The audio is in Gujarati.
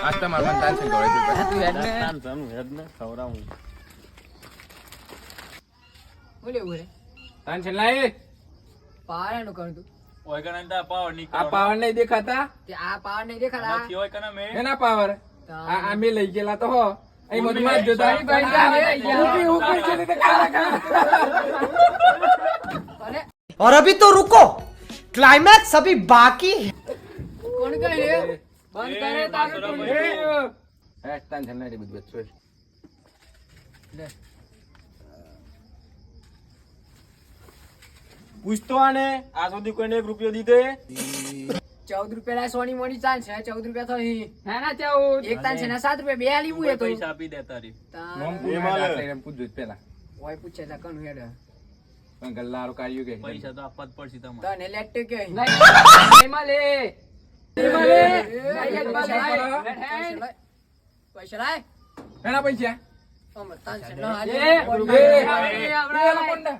આજ તમારે મને તાન છે તું હેડ ને ખવડાવું બોલે બોલે તાન છે લાય પાવરનું કરું તું ઓય કને તા પાવર ની આ પાવર નહીં દેખાતા તે આ પાવર નહીં દેખાડા નથી હોય કને મે એના પાવર આ મે લઈ ગયેલા તો હો અહીં મત માર જોતા ઊભી ઊભી છે ને કાલા અરે और अभी तो रुको क्लाइमैक्स अभी बाकी है કોણ કહે બંધ કરે તારું ટોળું. હે તાન છે લાય બધું છોડ લે પૂછતો આને આ સુધી કોઈને 1 રૂપિયો દીધે 14 રૂપિયા સોની મોની ચાન્સ છે 14 રૂપિયા થઈ ના ના ચાઉ એક તાન છે ને 7 રૂપિયા બે આલી મુએ તો પૈસા આપી દે તારી નોમ તાન પૂછે પૂછજો પેલા ઓય પૂછે તા કણ હેડ પણ ગલ્લારો કાઢ્યું કે પૈસા તો આપવા જ પડશે તમારે તને લેટ કે પૈસા લાય એના પૈસા અમર તાન છે ના એ હાલે એ આપડા